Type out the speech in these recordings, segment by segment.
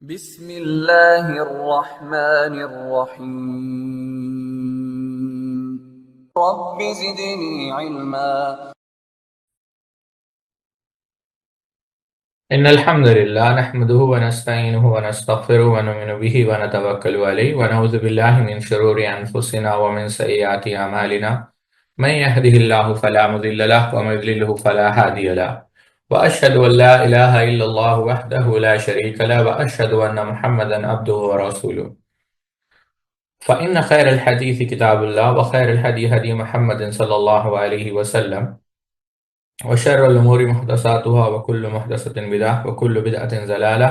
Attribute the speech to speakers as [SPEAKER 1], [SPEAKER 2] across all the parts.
[SPEAKER 1] بسم اللہ الرحمن الرحیم رب زدنی علما۔
[SPEAKER 2] إن الحمد لله نحمده ونستعينه ونستغفره ونؤمن به ونتوكل عليه ونعوذ بالله من شرور أنفسنا ومن سيئات أعمالنا من يهده الله فلا مضل له ومن يضلل فلا هادي له وأشهد أن لا إله إلا الله وحده لا شريك له وأشهد أن محمدا عبده ورسوله فإن خير الحديث كتاب الله وخير الهدي هدي محمد صلى الله عليه وسلم وشر الأمور محدثاتها وكل محدثة بدعة وكل بدعة ضلالة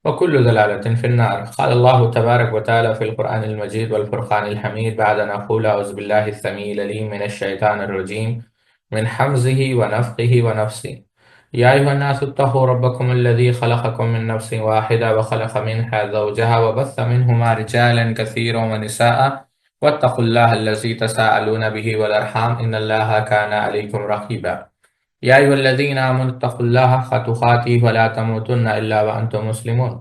[SPEAKER 2] وكل ضلالة في النار. قال الله تبارك وتعالى في القرآن المجيد والفرقان الحميد بعد أن أقول أعوذ بالله السميع العليم من الشيطان الرجيم من حمزه ونفخه ونفسه. يا أيها الناس اتقوا ربكم الذي خلقكم من نفس واحدة وخلق منها زوجها وبث منهما رجالا كثيرا ونساء واتقوا الله الذي تساءلون به والأرحام إن الله كان عليكم رقيبا. يا أيها الذين آمنوا اتقوا الله حق تقاته ولا تموتن إلا وأنتم مسلمون.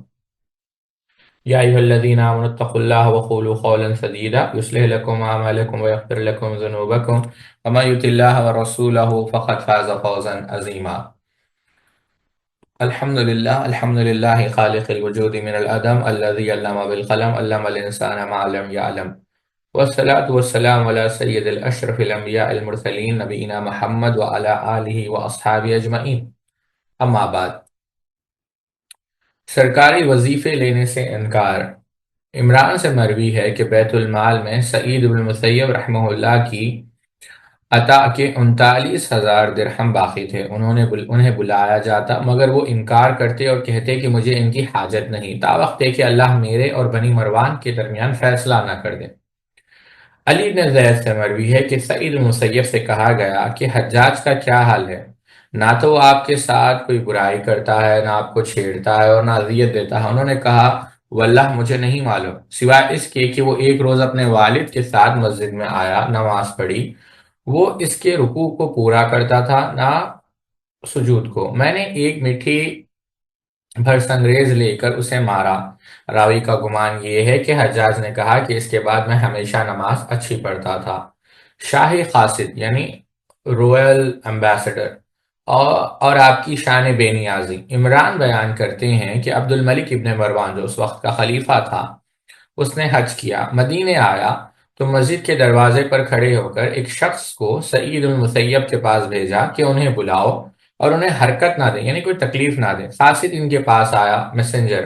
[SPEAKER 2] يا أيها الذين آمنوا اتقوا الله وقولوا قولا سديدا يصلح لكم أعمالكم ويغفر لكم ذنوبكم ومن يطع الله ورسوله فقد فاز فوزا عظيما. الحمد لله خالق الوجود من العدم الذي علم بالقلم علم الإنسان ما لم يعلم والصلاة والسلام على سید الاشرف الانبیاء المرسلین نبینا محمد وعلى آلہ واصحابہ اجمعین. اما بعد، سرکاری وظیفے لینے سے انکار. عمران سے مروی ہے کہ بیت المال میں سعید بن المسیب رحمہ اللہ کی عطا کے 39,000 درہم باقی تھے. انہیں بلایا جاتا مگر وہ انکار کرتے اور کہتے کہ مجھے ان کی حاجت نہیں تا وقت کہ اللہ میرے اور بنی مروان کے درمیان فیصلہ نہ کر دے. علی بن زید سے مروی ہے کہ سعید المسیب سے کہا گیا کہ حجاج کا کیا حال ہے؟ نہ تو وہ آپ کے ساتھ کوئی برائی کرتا ہے، نہ آپ کو چھیڑتا ہے اور نہ اذیت دیتا ہے. انہوں نے کہا واللہ مجھے نہیں معلوم سوائے اس کے کہ وہ ایک روز اپنے والد کے ساتھ مسجد میں آیا، نماز پڑھی. وہ اس کے رکوع کو پورا کرتا تھا نہ سجود کو. میں نے ایک میٹھی بھر سنگریز لے کر اسے مارا. راوی کا گمان یہ ہے کہ حجاج نے کہا کہ اس کے بعد میں ہمیشہ نماز اچھی پڑھتا تھا. شاہی قاصد یعنی رویل ایمبیسڈر اور آپ کی شان بے نیازی. عمران بیان کرتے ہیں کہ عبد الملک ابن مروان جو اس وقت کا خلیفہ تھا، اس نے حج کیا، مدینے آیا تو مسجد کے دروازے پر کھڑے ہو کر ایک شخص کو سعید المسیب کے پاس بھیجا کہ انہیں بلاؤ اور انہیں حرکت نہ دیں، یعنی کوئی تکلیف نہ دیں. قاصد ان کے پاس آیا، میسنجر،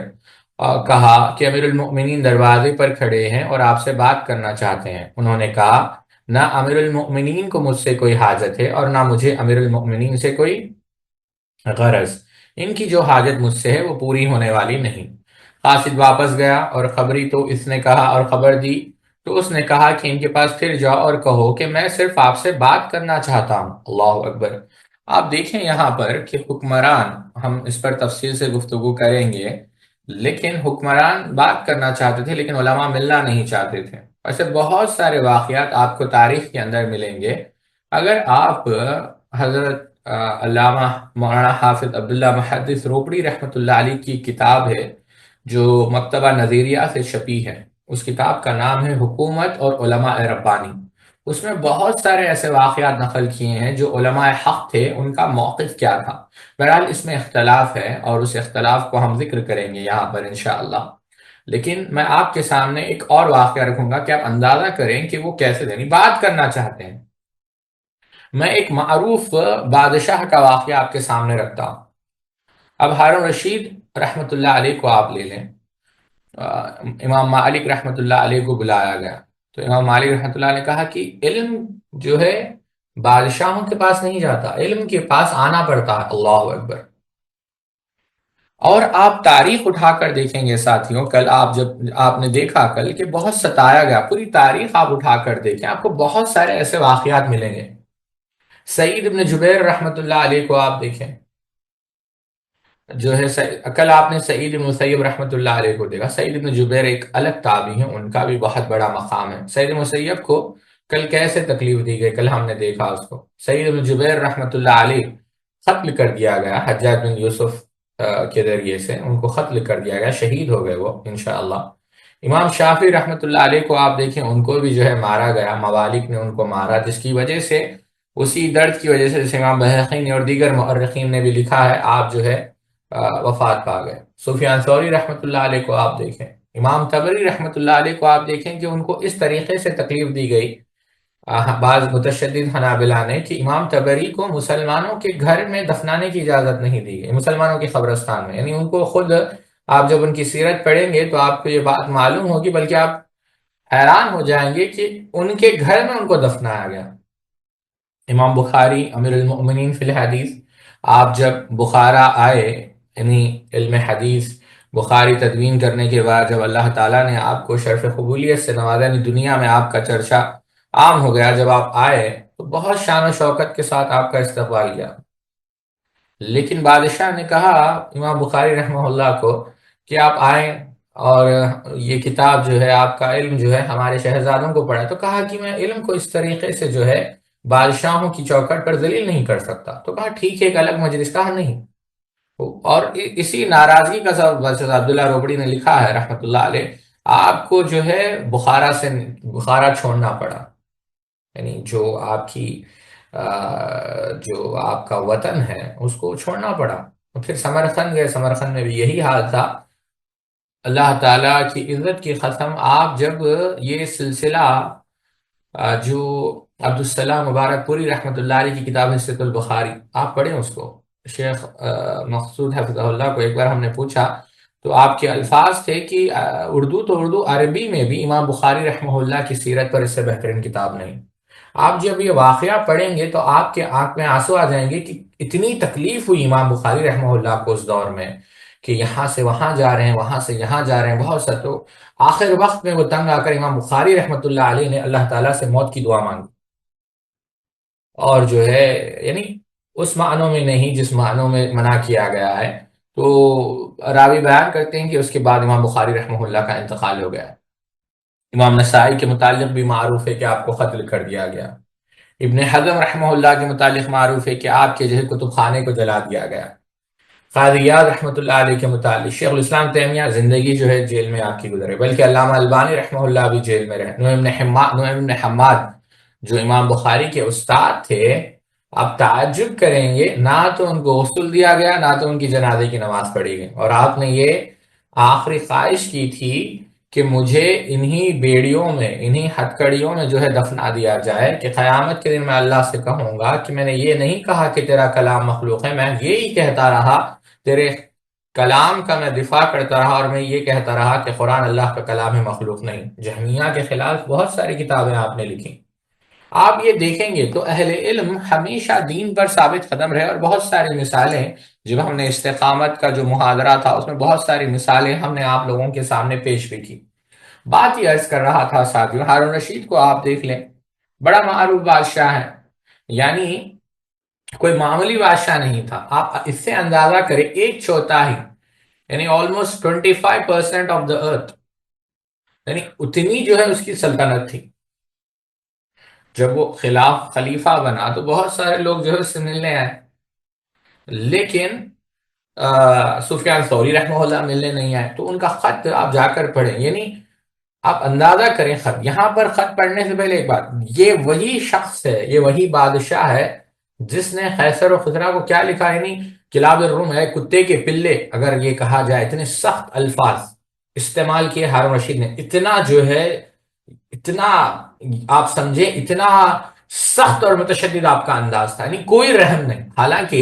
[SPEAKER 2] اور کہا کہ امیر المؤمنین دروازے پر کھڑے ہیں اور آپ سے بات کرنا چاہتے ہیں. انہوں نے کہا نہ امیر المؤمنین کو مجھ سے کوئی حاجت ہے اور نہ مجھے امیر المؤمنین سے کوئی غرض. ان کی جو حاجت مجھ سے ہے وہ پوری ہونے والی نہیں. قاصد واپس گیا اور خبری تو اس نے کہا اور خبر دی تو اس نے کہا کہ ان کے پاس پھر جاؤ اور کہو کہ میں صرف آپ سے بات کرنا چاہتا ہوں. اللہ اکبر. آپ دیکھیں یہاں پر کہ حکمران، ہم اس پر تفصیل سے گفتگو کریں گے، لیکن حکمران بات کرنا چاہتے تھے لیکن علماء ملنا نہیں چاہتے تھے. ایسے بہت سارے واقعات آپ کو تاریخ کے اندر ملیں گے. اگر آپ حضرت علامہ مولانا حافظ عبداللہ محدث روکڑی رحمۃ اللہ علیہ کی کتاب ہے جو مکتبہ نظیریہ سے چھپی ہے، اس کتاب کا نام ہے حکومت اور علماء ربانی. اس میں بہت سارے ایسے واقعات نقل کیے ہیں جو علماء حق تھے، ان کا موقف کیا تھا. بہرحال اس میں اختلاف ہے اور اس اختلاف کو ہم ذکر کریں گے یہاں پر انشاءاللہ. لیکن میں آپ کے سامنے ایک اور واقعہ رکھوں گا کہ آپ اندازہ کریں کہ وہ کیسے دینی بات کرنا چاہتے ہیں. میں ایک معروف بادشاہ کا واقعہ آپ کے سامنے رکھتا ہوں. اب ہارون رشید رحمۃ اللہ علیہ کو آپ لے لیں. امام مالک رحمۃ اللہ علیہ کو بلایا گیا تو امام مالک رحمۃ اللہ نے کہا کہ علم جو ہے بادشاہوں کے پاس نہیں جاتا، علم کے پاس آنا پڑتا ہے. اللہ اکبر. اور آپ تاریخ اٹھا کر دیکھیں گے ساتھیوں، کل آپ نے دیکھا کل کہ بہت ستایا گیا، پوری تاریخ آپ اٹھا کر دیکھیں آپ کو بہت سارے ایسے واقعات ملیں گے. سعید ابن جبیر رحمۃ اللہ علیہ کو آپ دیکھیں، جو ہے کل آپ نے سعید بن مسیب رحمۃ اللہ علیہ کو دیکھا. سعید بن جبیر ایک الگ تابعی ہیں، ان کا بھی بہت بڑا مقام ہے. سعید بن مسیب کو کل کیسے تکلیف دی گئی، کل ہم نے دیکھا اس کو. سعید بن جبیر رحمۃ اللہ علیہ قتل کر دیا گیا حجاج بن یوسف کے ذریعے سے ان کو قتل کر دیا گیا، شہید ہو گئے وہ انشاءاللہ۔ امام شافعی رحمۃ اللہ علیہ کو آپ دیکھیں، ان کو بھی جو ہے مارا گیا، ممالک نے ان کو مارا، جس کی وجہ سے اسی درد کی وجہ سے، جیسے امام بہقی نے اور دیگر مؤرخین نے بھی لکھا ہے، آپ جو ہے وفات پا گئے۔ سفیان ثوری رحمۃ اللہ علیہ کو آپ دیکھیں، امام طبری رحمۃ اللہ علیہ کو آپ دیکھیں کہ ان کو اس طریقے سے تکلیف دی گئی بعض متشدد حنابلہ نے، کہ امام طبری کو مسلمانوں کے گھر میں دفنانے کی اجازت نہیں دی گئی، مسلمانوں کے قبرستان میں، یعنی ان کو خود آپ جب ان کی سیرت پڑھیں گے تو آپ کو یہ بات معلوم ہوگی، بلکہ آپ حیران ہو جائیں گے کہ ان کے گھر میں ان کو دفنایا گیا۔ امام بخاری امیر المؤمنین فی الحدیث، آپ جب بخارا آئے، یعنی علم حدیث بخاری تدوین کرنے کے بعد جب اللہ تعالیٰ نے آپ کو شرف قبولیت سے نوازا، یعنی دنیا میں آپ کا چرچا عام ہو گیا، جب آپ آئے تو بہت شان و شوکت کے ساتھ آپ کا استقبال کیا، لیکن بادشاہ نے کہا امام بخاری رحمہ اللہ کو کہ آپ آئیں اور یہ کتاب جو ہے، آپ کا علم جو ہے ہمارے شہزادوں کو پڑھا، تو کہا کہ میں علم کو اس طریقے سے جو ہے بادشاہوں کی چوکھٹ پر ذلیل نہیں کر سکتا، تو کہا ٹھیک ہے، ایک الگ مجلس، کہا نہیں۔ اور اسی ناراضگی کا سبب عبداللہ روبڑی نے لکھا ہے رحمۃ اللہ علیہ، آپ کو جو ہے بخارا چھوڑنا پڑا، یعنی جو آپ کی جو آپ کا وطن ہے اس کو چھوڑنا پڑا۔ پھر سمرقند گئے، سمرقند میں بھی یہی حال تھا۔ اللہ تعالیٰ کی عزت کی قسم، آپ جب یہ سلسلہ جو عبدالسلام مبارک پوری رحمۃ اللہ علیہ کی کتاب حصۃ البخاری، آپ پڑھیں اس کو، شیخ مقصود حفظہ اللہ کو ایک بار ہم نے پوچھا تو آپ کے الفاظ تھے کہ اردو تو اردو، عربی میں بھی امام بخاری رحمہ اللہ کی سیرت پر اس سے بہترین کتاب نہیں۔ آپ جب یہ واقعہ پڑھیں گے تو آپ کے آنکھ میں آنسو آ جائیں گے کہ اتنی تکلیف ہوئی امام بخاری رحمہ اللہ کو اس دور میں، کہ یہاں سے وہاں جا رہے ہیں، وہاں سے یہاں جا رہے ہیں، بہت سا، تو آخر وقت میں وہ تنگ آ کر امام بخاری رحمۃ اللہ علیہ نے اللہ تعالیٰ سے موت کی دعا مانگی، اور جو ہے یعنی اس معنوں میں نہیں جس معنوں میں منع کیا گیا ہے۔ تو راوی بیان کرتے ہیں کہ اس کے بعد امام بخاری رحمہ اللہ کا انتقال ہو گیا۔ امام نسائی کے متعلق بھی معروف ہے کہ آپ کو قتل کر دیا گیا۔ ابن حزم رحمہ اللہ کے متعلق معروف ہے کہ آپ کے جو ہے کتب خانے کو جلا دیا گیا۔ قاضی ایاز رحمۃ اللہ علیہ کے متعلق شیخ الاسلام تیمیہ زندگی جو ہے جیل میں آپ کی گزرے، بلکہ علامہ البانی رحمہ اللہ بھی جیل میں رہے۔ نعیم بن حماد جو امام بخاری کے استاد تھے، آپ تعجب کریں گے، نہ تو ان کو غسل دیا گیا، نہ تو ان کی جنازے کی نماز پڑھی گئی، اور آپ نے یہ آخری خواہش کی تھی کہ مجھے انہی بیڑیوں میں، انہی ہتکڑیوں میں جو ہے دفنا دیا جائے، کہ قیامت کے دن میں اللہ سے کہوں گا کہ میں نے یہ نہیں کہا کہ تیرا کلام مخلوق ہے، میں یہی کہتا رہا، تیرے کلام کا میں دفاع کرتا رہا، اور میں یہ کہتا رہا کہ قرآن اللہ کا کلام ہے، مخلوق نہیں۔ جہمیہ کے خلاف بہت ساری کتابیں آپ نے لکھی۔ آپ یہ دیکھیں گے تو اہل علم ہمیشہ دین پر ثابت قدم رہے، اور بہت ساری مثالیں، جب ہم نے استقامت کا جو محاضرہ تھا اس میں بہت ساری مثالیں ہم نے آپ لوگوں کے سامنے پیش بھی کی۔ بات یہ عرض کر رہا تھا ساتھیوں، ہارون رشید کو آپ دیکھ لیں، بڑا معروف بادشاہ ہے، یعنی کوئی معمولی بادشاہ نہیں تھا۔ آپ اس سے اندازہ کریں، ایک چوتھائی، یعنی آلموسٹ 25% آف دا ارتھ، یعنی اتنی جو ہے اس کی سلطنت تھی۔ جب وہ خلیفہ بنا تو بہت سارے لوگ جو ہے اس سے ملنے آئے، لیکن سفیان ثوری رحمہ اللہ ملنے نہیں آئے، تو ان کا خط آپ جا کر پڑھیں، یعنی آپ اندازہ کریں خط، یہاں پر خط پڑھنے سے پہلے ایک بات، یہ وہی شخص ہے، یہ وہی بادشاہ ہے جس نے قیصر و خسرا کو کیا لکھا، یعنی کلاب الروم ہے، کتے کے پلے اگر یہ کہا جائے، اتنے سخت الفاظ استعمال کیے ہارون رشید نے، اتنا جو ہے، اتنا آپ سمجھے، اتنا سخت اور متشدد آپ کا انداز تھا، یعنی کوئی رحم نہیں۔ حالانکہ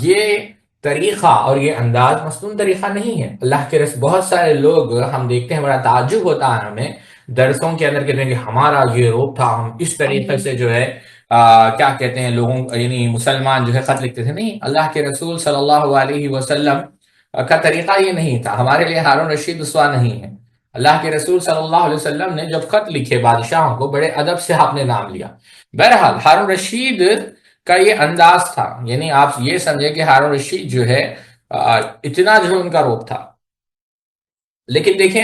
[SPEAKER 2] یہ طریقہ اور یہ انداز مصنون طریقہ نہیں ہے، اللہ کے رسول، بہت سارے لوگ ہم دیکھتے ہیں، بڑا تعجب ہوتا ہے ہمیں درسوں کے اندر، کہتے ہیں کہ ہمارا یہ روپ تھا، ہم اس طریقے سے جو ہے کیا کہتے ہیں لوگوں، یعنی مسلمان جو ہے خط لکھتے تھے، نہیں، اللہ کے رسول صلی اللہ علیہ وسلم کا طریقہ یہ نہیں تھا۔ ہمارے لیے ہارون رشید اسوا نہیں ہے۔ اللہ کے رسول صلی اللہ علیہ وسلم نے جب خط لکھے بادشاہوں کو، بڑے ادب سے آپ نے نام لیا۔ بہرحال ہارون رشید کا یہ انداز تھا، یعنی آپ یہ سمجھے کہ ہارون رشید جو ہے اتنا جو ہے ان کا روپ تھا۔ لیکن دیکھیں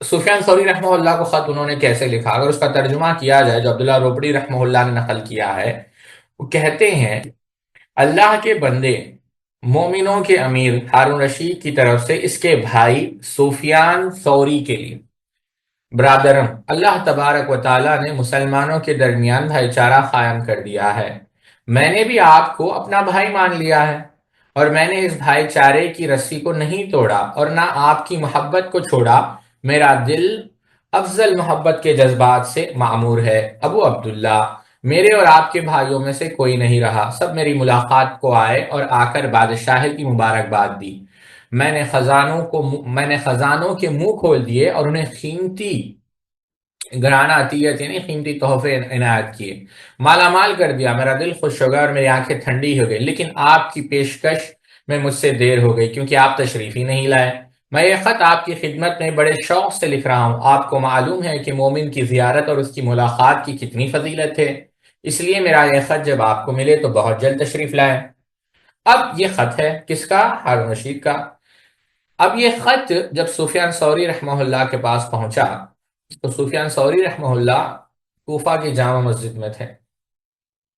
[SPEAKER 2] سفیان ثوری رحمہ اللہ کو خط انہوں نے کیسے لکھا، اگر اس کا ترجمہ کیا جائے جو عبداللہ روبڑی رحمہ اللہ نے نقل کیا ہے، وہ کہتے ہیں اللہ کے بندے، مومنوں کے امیر ہارون رشید کی طرف سے اس کے بھائی سفیان ثوری کے لیے، برادرم، اللہ تبارک و تعالیٰ نے مسلمانوں کے درمیان بھائی چارہ قائم کر دیا ہے۔ میں نے بھی آپ کو اپنا بھائی مان لیا ہے، اور میں نے اس بھائی چارے کی رسی کو نہیں توڑا اور نہ آپ کی محبت کو چھوڑا۔ میرا دل افضل محبت کے جذبات سے معمور ہے۔ ابو عبداللہ، میرے اور آپ کے بھائیوں میں سے کوئی نہیں رہا، سب میری ملاقات کو آئے اور آ کر بادشاہی کی مبارکباد دی۔ میں نے خزانوں کے منہ کھول دیے اور انہیں قیمتی گرانہ عطیت یعنی قیمتی تحفے عنایت کیے، مالا مال کر دیا۔ میرا دل خوش ہو گیا اور میری آنکھیں ٹھنڈی ہو گئی، لیکن آپ کی پیشکش میں مجھ سے دیر ہو گئی کیونکہ آپ تشریف ہی نہیں لائے۔ میں یہ خط آپ کی خدمت میں بڑے شوق سے لکھ رہا ہوں۔ آپ کو معلوم ہے کہ مومن کی زیارت اور اس کی ملاقات کی کتنی فضیلت ہے، اس لیے میرا یہ خط جب آپ کو ملے تو بہت جلد تشریف لائے۔ اب یہ خط ہے کس کا؟ ہارون رشید کا۔ اب یہ خط جب سفیان ثوری رحمہ اللہ کے پاس پہنچا تو سفیان ثوری رحمہ اللہ کوفہ کی جامع مسجد میں تھے،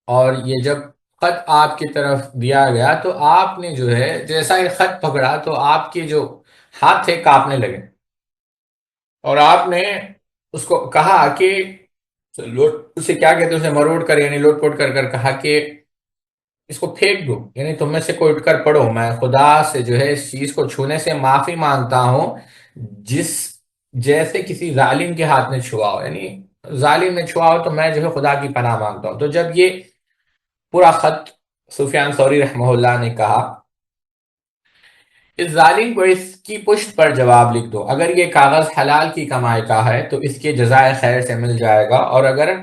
[SPEAKER 2] اور یہ جب خط آپ کی طرف دیا گیا تو آپ نے جو ہے جیسا یہ خط پکڑا تو آپ کے جو ہاتھ تھے کانپنے لگے، اور آپ نے اس کو کہا کہ اسے کیا کہتے ہیں، اسے مروڑ کر یعنی لوٹ پوٹ کر کر کہا کہ اس کو پھینک دو، یعنی تم میں سے کوئی اٹھ کر پڑھو، میں خدا سے جو ہے اس چیز کو چھونے سے معافی مانگتا ہوں جس جیسے کسی ظالم کے ہاتھ میں چھوا ہو، یعنی ظالم نے چھوا ہو تو میں جو ہے خدا کی پناہ مانگتا ہوں۔ تو جب یہ پورا خط سفیان ثوری رحمہ اللہ نے کہا، اس ظالم کو اس کی پشت پر جواب لکھ دو، اگر یہ کاغذ حلال کی کمائی کا ہے تو اس کے جزائے خیر سے مل جائے گا، اور اگر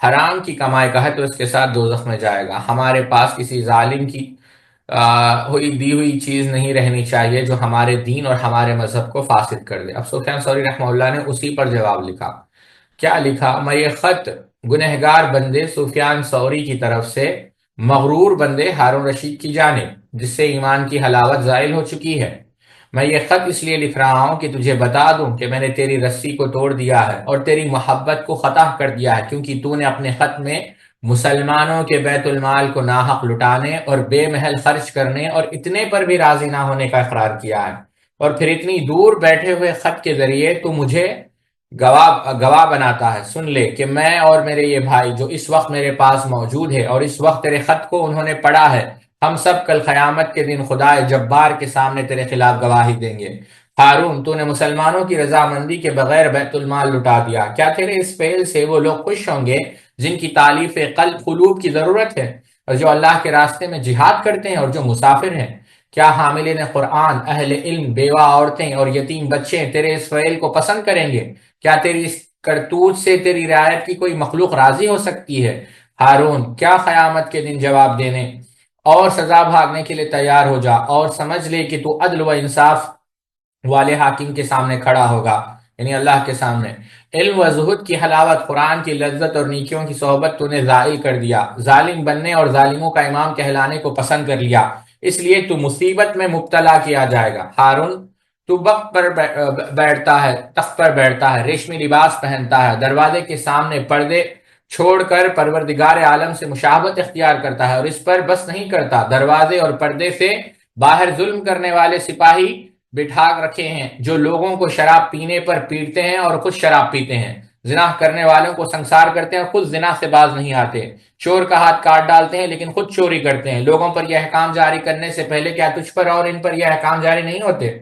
[SPEAKER 2] حرام کی کمائی کا ہے تو اس کے ساتھ دوزخ میں جائے گا۔ ہمارے پاس کسی ظالم کی دی ہوئی چیز نہیں رہنی چاہیے جو ہمارے دین اور ہمارے مذہب کو فاسد کر دے۔ اب سفیان ثوری رحمہ اللہ نے اسی پر جواب لکھا۔ کیا لکھا؟ میں یہ خط گنہگار بندے سفیان ثوری کی طرف سے مغرور بندے ہارون رشید کی جانب، جس سے ایمان کی حلاوت زائل ہو چکی ہے، میں یہ خط اس لیے لکھ رہا ہوں کہ تجھے بتا دوں کہ میں نے تیری رسی کو توڑ دیا ہے اور تیری محبت کو خطا کر دیا ہے، کیونکہ تو نے اپنے خط میں مسلمانوں کے بیت المال کو ناحق لٹانے اور بے محل خرچ کرنے اور اتنے پر بھی راضی نہ ہونے کا اقرار کیا ہے، اور پھر اتنی دور بیٹھے ہوئے خط کے ذریعے تو مجھے گواہ بناتا ہے۔ سن لے کہ میں اور میرے یہ بھائی جو اس وقت میرے پاس موجود ہے اور اس وقت تیرے خط کو انہوں نے پڑھا ہے، ہم سب کل قیامت کے دن خدائے جبار کے سامنے تیرے خلاف گواہی دیں گے۔ ہارون، تو نے مسلمانوں کی رضامندی کے بغیر بیت المال لٹا دیا، کیا تیرے اس فعل سے وہ لوگ خوش ہوں گے جن کی تالیف قلوب کی ضرورت ہے، اور جو اللہ کے راستے میں جہاد کرتے ہیں اور جو مسافر ہیں؟ کیا حاملین قرآن، اہل علم، بیوہ عورتیں اور یتیم بچے تیرے اس فعل کو پسند کریں گے؟ کیا تیری اس کرتوت سے تیری رعایت کی کوئی مخلوق راضی ہو سکتی ہے؟ ہارون، کیا قیامت کے دن جواب دینے اور سزا بھاگنے کے لیے تیار ہو جا، اور سمجھ لے کہ تو عدل و انصاف والے حاکم کے سامنے کھڑا ہوگا، یعنی اللہ کے سامنے۔ علم و زہد کی حلاوت، قرآن کی لذت اور نیکیوں کی صحبت تو نے زائل کر دیا، ظالم بننے اور ظالموں کا امام کہلانے کو پسند کر لیا، اس لیے تو مصیبت میں مبتلا کیا جائے گا۔ ہارون، تو بخت پر بیٹھتا ہے، تخت پر بیٹھتا ہے، ریشمی لباس پہنتا ہے، دروازے کے سامنے پردے چھوڑ کر پروردگار عالم سے مشابہت اختیار کرتا ہے، اور اس پر بس نہیں کرتا، دروازے اور پردے سے باہر ظلم کرنے والے سپاہی بٹھا رکھے ہیں جو لوگوں کو شراب پینے پر پیٹتے ہیں اور خود شراب پیتے ہیں، زنا کرنے والوں کو سنسار کرتے ہیں اور خود زنا سے باز نہیں آتے، چور کا ہاتھ کاٹ ڈالتے ہیں لیکن خود چوری کرتے ہیں۔ لوگوں پر یہ احکام جاری کرنے سے پہلے کیا تجھ پر اور ان پر یہ احکام جاری نہیں ہوتے؟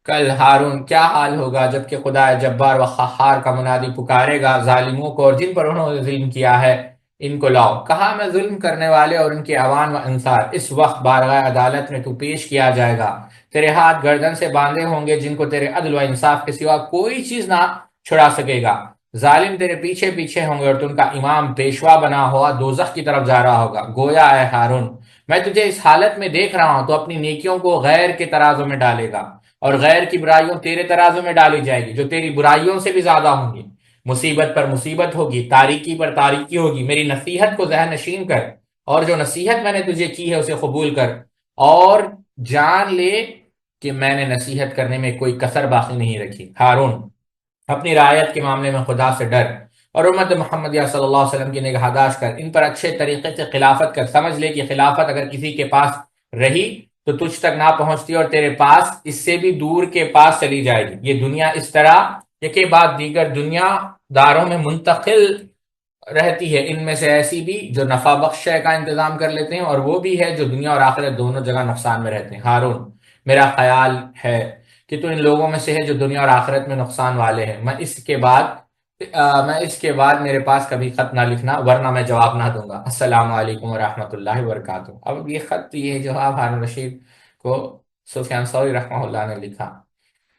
[SPEAKER 2] کل ہارون کیا حال ہوگا جبکہ خدا جبار و قہار کا منادی پکارے گا، ظالموں کو اور جن پر انہوں نے ظلم کیا ہے ان کو لاؤ۔ کہا، میں ظلم کرنے والے اور ان کے عوان و انصار اس وقت بارگاہ عدالت میں تو پیش کیا جائے گا، تیرے ہاتھ گردن سے باندھے ہوں گے جن کو تیرے عدل و انصاف کے سوا کوئی چیز نہ چھڑا سکے گا، ظالم تیرے پیچھے پیچھے ہوں گے اور تم کا امام پیشوا بنا ہوا دوزخ کی طرف جا رہا ہوگا۔ گویا اے ہارون، میں تجھے اس حالت میں دیکھ رہا ہوں تو اپنی نیکیوں کو غیر کے ترازو میں ڈالے گا، اور غیر کی برائیوں تیرے ترازو میں ڈالی جائے گی جو تیری برائیوں سے بھی زیادہ ہوں گی۔ مصیبت پر مصیبت ہوگی، تاریکی پر تاریکی ہوگی۔ میری نصیحت کو ذہن نشین کر، اور جو نصیحت میں نے تجھے کی ہے اسے قبول کر، اور جان لے کہ میں نے نصیحت کرنے میں کوئی کسر باقی نہیں رکھی۔ ہارون، اپنی رعایت کے معاملے میں خدا سے ڈر اور امت محمدیہ صلی اللہ علیہ وسلم کی نگہداشت کر، ان پر اچھے طریقے سے خلافت کر۔ سمجھ لے کہ خلافت اگر کسی کے پاس رہی تو تجھ تک نہ پہنچتی اور تیرے پاس اس سے بھی دور کے پاس چلی جائے گی۔ یہ دنیا اس طرح یکے بعد دیگر دنیا داروں میں منتقل رہتی ہے، ان میں سے ایسی بھی جو نفع بخش شے کا انتظام کر لیتے ہیں، اور وہ بھی ہے جو دنیا اور آخرت دونوں جگہ نقصان میں رہتے ہیں۔ ہارون، میرا خیال ہے کہ تو ان لوگوں میں سے ہے جو دنیا اور آخرت میں نقصان والے ہیں۔ میں اس کے بعد میرے پاس کبھی خط نہ لکھنا، ورنہ میں جواب نہ دوں گا۔ السلام علیکم ورحمۃ اللہ وبرکاتہ۔ اب یہ خط، یہ جواب ہارون رشید کو سفیان ثوری رحمہ اللہ نے لکھا۔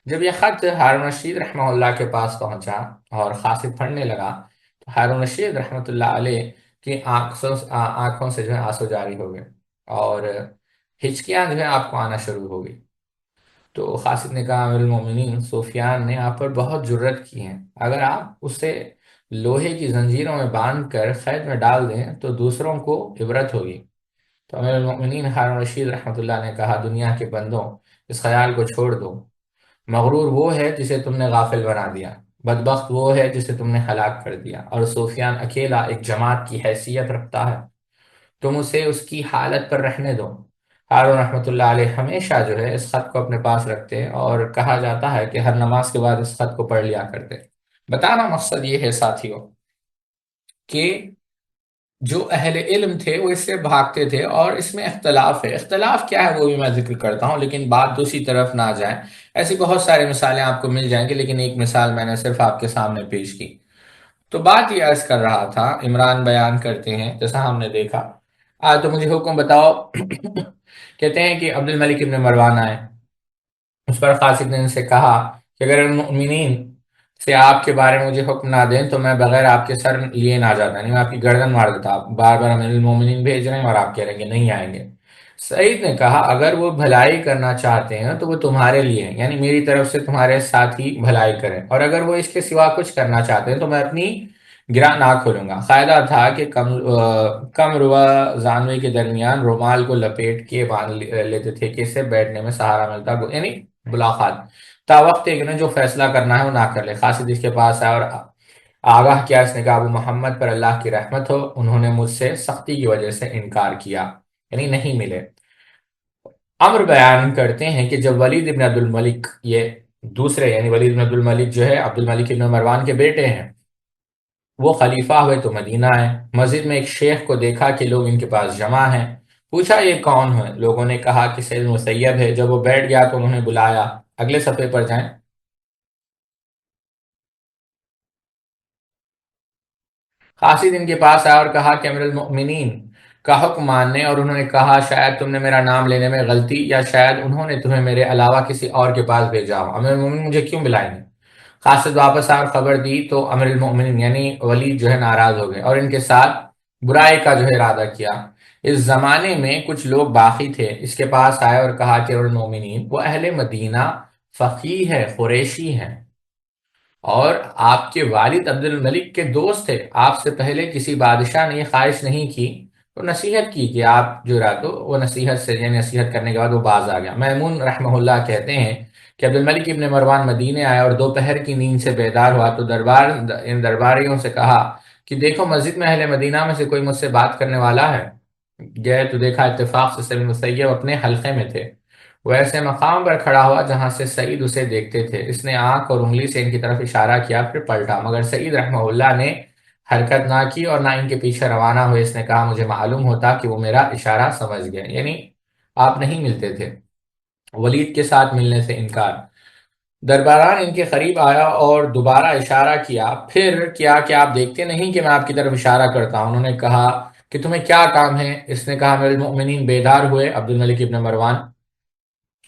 [SPEAKER 2] جب یہ خط ہارون رشید رحمہ اللہ کے پاس پہنچا اور خاصد پڑھنے لگا تو ہارون رشید رحمۃ اللہ علیہ کی آنکھوں سے جو ہے آنسو جاری ہو گئے اور ہچکیاں جو ہے آپ کو آنا شروع ہو گئی۔ تو خاصد نے کہا، امیر المومنین، سفیان نے آپ پر بہت جرت کی ہے، اگر آپ اسے لوہے کی زنجیروں میں باندھ کر قید میں ڈال دیں تو دوسروں کو عبرت ہوگی۔ تو امیر المومنین ہارون رشید رحمۃ اللہ نے کہا، دنیا کے بندوں، اس خیال کو چھوڑ دو۔ مغرور وہ ہے جسے تم نے غافل بنا دیا، بدبخت وہ ہے جسے تم نے ہلاک کر دیا، اور سفیان اکیلا ایک جماعت کی حیثیت رکھتا ہے، تم اسے اس کی حالت پر رہنے دو۔ ہارون رحمۃ اللہ علیہ ہمیشہ جو ہے اس خط کو اپنے پاس رکھتے، اور کہا جاتا ہے کہ ہر نماز کے بعد اس خط کو پڑھ لیا کرتے۔ بتانا مقصد یہ ہے ساتھیوں کہ جو اہل علم تھے وہ اس سے بھاگتے تھے، اور اس میں اختلاف ہے۔ اختلاف کیا ہے وہ بھی میں ذکر کرتا ہوں، لیکن بات دوسری طرف نہ جائیں۔ ایسی بہت ساری مثالیں آپ کو مل جائیں گی، لیکن ایک مثال میں نے صرف آپ کے سامنے پیش کی۔ تو بات یہ عرض کر رہا تھا، عمران بیان کرتے ہیں جیسا ہم نے دیکھا، تو مجھے حکم بتاؤ کہتے ہیں کہ عبد الملک ابن مروان آئے، اس پر خاصد نے ان سے کہا کہ اگر المؤمنین سے آپ کے بارے میں مجھے حکم نہ دیں تو میں بغیر آپ کے سر لیے نہ جاتا، یعنی میں آپ کی گردن مار دیتا۔ آپ بار بار امیر المومنین بھیج رہے ہیں اور آپ کہہ رہے ہیں کہ نہیں آئیں گے۔ سعید نے کہا، اگر وہ بھلائی کرنا چاہتے ہیں تو وہ تمہارے لیے ہیں، یعنی میری طرف سے تمہارے ساتھ ہی بھلائی کریں، اور اگر وہ اس کے سوا کچھ کرنا چاہتے ہیں تو میں اپنی گرہ نہ کھولوں گا۔ قاعدہ تھا کہ کم روا زانوے کے درمیان رومال کو لپیٹ کے باندھ لیتے تھے کہ اس سے بیٹھنے میں سہارا ملتا، یعنی ملاقات تا وقت ایک نے جو فیصلہ کرنا ہے وہ نہ کر لے۔ خاصد اس کے پاس آیا اور آگاہ کیا، اس نے کہا، ابو محمد پر اللہ کی رحمت ہو، انہوں نے مجھ سے سختی کی وجہ سے انکار کیا، یعنی نہیں ملے۔ امر بیان کرتے ہیں کہ جب ولید ابن عبد الملک، یہ دوسرے یعنی ولید ابن عبد الملک جو ہے عبد الملک ابن مروان کے بیٹے ہیں، وہ خلیفہ ہوئے تو مدینہ آئے۔ مسجد میں ایک شیخ کو دیکھا کہ لوگ ان کے پاس جمع ہیں، پوچھا یہ کون ہے؟ لوگوں نے کہا کہ سید مسیب ہے۔ جب وہ بیٹھ گیا تو انہوں نے بلایا، اگلے صفحے پر جائیں۔ قاصد ان کے پاس آیا اور کہا کہ امیر المؤمنین کا حکم ماننے، اور انہوں نے کہا شاید تم نے میرا نام لینے میں غلطی، یا شاید انہوں نے تمہیں میرے علاوہ کسی اور کے پاس بھیجا ہو، امیر المؤمنین مجھے کیوں بلائیں گے؟ قاصد واپس آ اور خبر دی تو امیر المؤمنین یعنی ولید جو ہے ناراض ہو گئے اور ان کے ساتھ برائی کا جو ہے ارادہ کیا۔ اس زمانے میں کچھ لوگ باقی تھے، اس کے پاس آئے اور کہا کہ امیر المؤمنین، وہ اہل مدینہ فقیہ ہے، قریشی ہیں، اور آپ کے والد عبد الملک کے دوست تھے، آپ سے پہلے کسی بادشاہ نے یہ خواہش نہیں کی، تو نصیحت کی کہ آپ جو رہا، تو وہ نصیحت سے یعنی نصیحت کرنے کے بعد وہ باز آ گیا۔ میمون رحمہ اللہ کہتے ہیں کہ عبد الملک ابن مروان مدینے آیا اور دوپہر کی نیند سے بیدار ہوا تو ان درباریوں سے کہا کہ دیکھو مسجد میں اہل مدینہ میں سے کوئی مجھ سے بات کرنے والا ہے؟ گئے تو دیکھا اتفاق سے سید مسیب اپنے حلقے میں تھے۔ وہ ایسے مقام پر کھڑا ہوا جہاں سے سعید اسے دیکھتے تھے، اس نے آنکھ اور انگلی سے ان کی طرف اشارہ کیا، پھر پلٹا، مگر سعید رحمہ اللہ نے حرکت نہ کی اور نہ ان کے پیچھے روانہ ہوئے۔ اس نے کہا مجھے معلوم ہوتا کہ وہ میرا اشارہ سمجھ گئے، یعنی آپ نہیں ملتے تھے۔ ولید کے ساتھ ملنے سے انکار۔ درباران ان کے قریب آیا اور دوبارہ اشارہ کیا، پھر کیا کہ آپ دیکھتے نہیں کہ میں آپ کی طرف اشارہ کرتا ہوں؟ انہوں نے کہا کہ تمہیں کیا کام ہے؟ اس نے کہا میرے المؤمنین بیدار ہوئے عبد الملک ابن مروان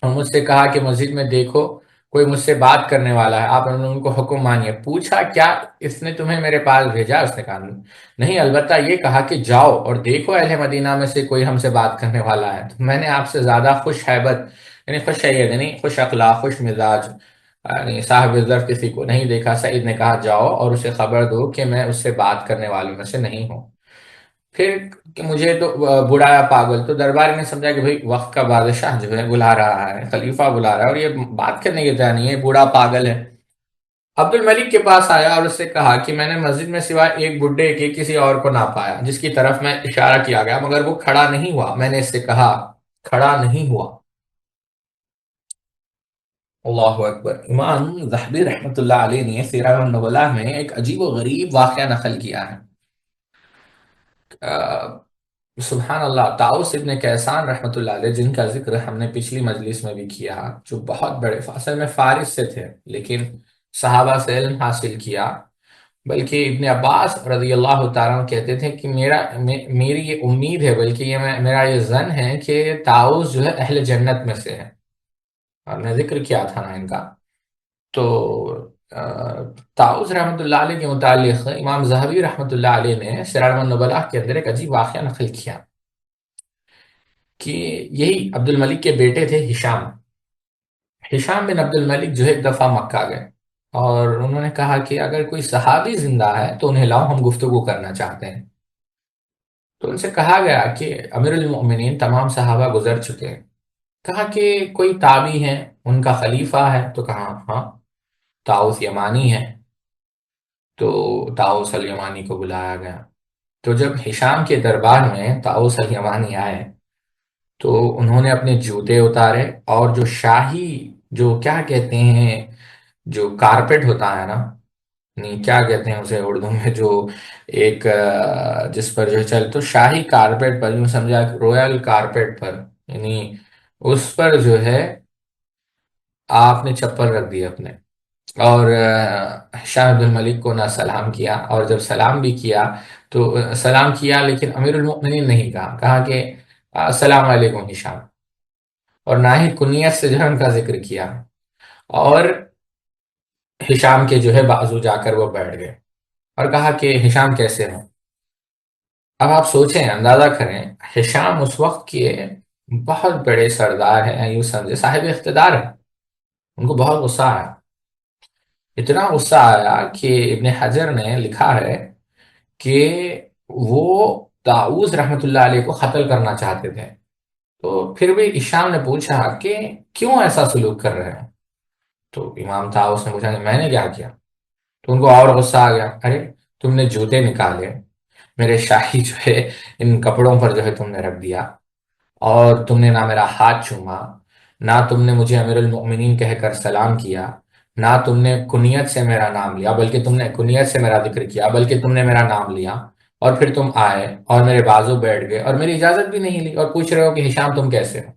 [SPEAKER 2] اور مجھ سے کہا کہ مسجد میں دیکھو کوئی مجھ سے بات کرنے والا ہے، آپ ان کو حکم مانیے۔ پوچھا کیا اس نے تمہیں میرے پاس بھیجا؟ اس نے کہا نہیں، البتہ یہ کہا کہ جاؤ اور دیکھو اہل مدینہ میں سے کوئی ہم سے بات کرنے والا ہے، تو میں نے آپ سے زیادہ خوش حیبت یعنی خوش شیت یعنی خوش اخلاق، خوش مزاج یعنی صاحب ظرف کسی کو نہیں دیکھا۔ سعید نے کہا جاؤ اور اسے خبر دو کہ میں اس سے بات کرنے والوں میں سے نہیں ہوں۔ پھر کہ مجھے تو بڑایا پاگل، تو درباری نے سمجھا کہ بھئی وقت کا بادشاہ جو ہے بلا رہا ہے، خلیفہ بلا رہا ہے اور یہ بات کرنے کی طرح نہیں ہے، بوڑھا پاگل ہے۔ عبد الملک کے پاس آیا اور اس سے کہا کہ میں نے مسجد میں سوائے ایک بڈھے کے کسی اور کو نہ پایا جس کی طرف میں اشارہ کیا گیا، مگر وہ کھڑا نہیں ہوا۔ میں نے اس سے کہا کھڑا نہیں ہوا، اللہ اکبر۔ امام ذہبی رحمۃ اللہ علیہ نے سیرہ النبلاء میں ایک عجیب و غریب واقعہ نقل کیا ہے۔ سبحان اللہ، طاؤس ابن کیسان رحمۃ اللہ علیہ، جن کا ذکر ہم نے پچھلی مجلس میں بھی کیا، جو بہت بڑے اصل میں فارس سے تھے لیکن صحابہ سے علم حاصل کیا، بلکہ ابن عباس رضی اللہ تعالیٰ عنہ کہتے تھے کہ میری یہ امید ہے، بلکہ میرا یہ ظن ہے کہ طاؤس جو ہے اہل جنت میں سے ہے، اور میں ذکر کیا تھا نا ان کا۔ تو طاؤس رحمۃ اللہ علیہ کے متعلق امام ذہبی رحمۃ اللہ علیہ نے سیرۃ النبلاء کے اندر ایک عجیب واقعہ نقل کیا کہ یہی عبد الملک کے بیٹے تھے ہشام۔ ہشام بن عبد الملک جو ہے ایک دفعہ مکہ گئے، اور انہوں نے کہا کہ اگر کوئی صحابی زندہ ہے تو انہیں لاؤ، ہم گفتگو کرنا چاہتے ہیں۔ تو ان سے کہا گیا کہ امیر المؤمنین تمام صحابہ گزر چکے ہیں۔ کہا کہ کوئی تابعی ہے، ان کا خلیفہ ہے؟ تو کہا ہاں، طاؤس یمانی ہے۔ تو طاؤس الیمانی کو بلایا گیا۔ تو جب ہشام کے دربار میں طاؤس الیمانی آئے تو انہوں نے اپنے جوتے اتارے، اور جو شاہی، جو کیا کہتے ہیں، جو کارپیٹ ہوتا ہے نا، نہیں کیا کہتے ہیں اسے اردو میں، جو ایک جس پر جو چل تو شاہی کارپیٹ پر، یوں سمجھا کہ رویل کارپیٹ پر، یعنی اس پر جو ہے آپ نے چپل رکھ دی اپنے، اور شاہ عبد الملک کو نہ سلام کیا، اور جب سلام بھی کیا تو سلام کیا لیکن امیر المؤمنین نہیں کہا، کہا کہ السلام علیکم ہشام، اور نہ ہی کنیت سے جو ہے ان کا ذکر کیا، اور ہشام کے جو ہے بازو جا کر وہ بیٹھ گئے اور کہا کہ ہشام کیسے ہو؟ اب آپ سوچیں، اندازہ کریں، ہشام اس وقت کے بہت بڑے سردار ہیں، یوں سمجھے صاحب اقتدار ہیں، ان کو بہت غصہ آیا، اتنا غصہ آیا کہ ابن حجر نے لکھا ہے کہ وہ طاؤس رحمۃ اللہ علیہ کو قتل کرنا چاہتے تھے۔ تو پھر بھی ہشام نے پوچھا کہ کیوں ایسا سلوک کر رہے ہیں؟ تو امام طاؤس نے پوچھا کہ میں نے کیا کیا؟ تو ان کو اور غصہ آ گیا، ارے تم نے جوتے نکالے، میرے شاہی جو ہے ان کپڑوں پر جو ہے تم نے رکھ دیا، اور تم نے نہ میرا ہاتھ چوما، نہ تم نے مجھے امیر المؤمنین کہہ کر سلام کیا، نہ تم نے کنیت سے میرا نام لیا، بلکہ تم نے کنیت سے میرا ذکر کیا، بلکہ تم نے میرا نام لیا، اور پھر تم آئے اور میرے بازو بیٹھ گئے اور میری اجازت بھی نہیں لی، اور پوچھ رہے ہو کہ ہشام تم کیسے ہو؟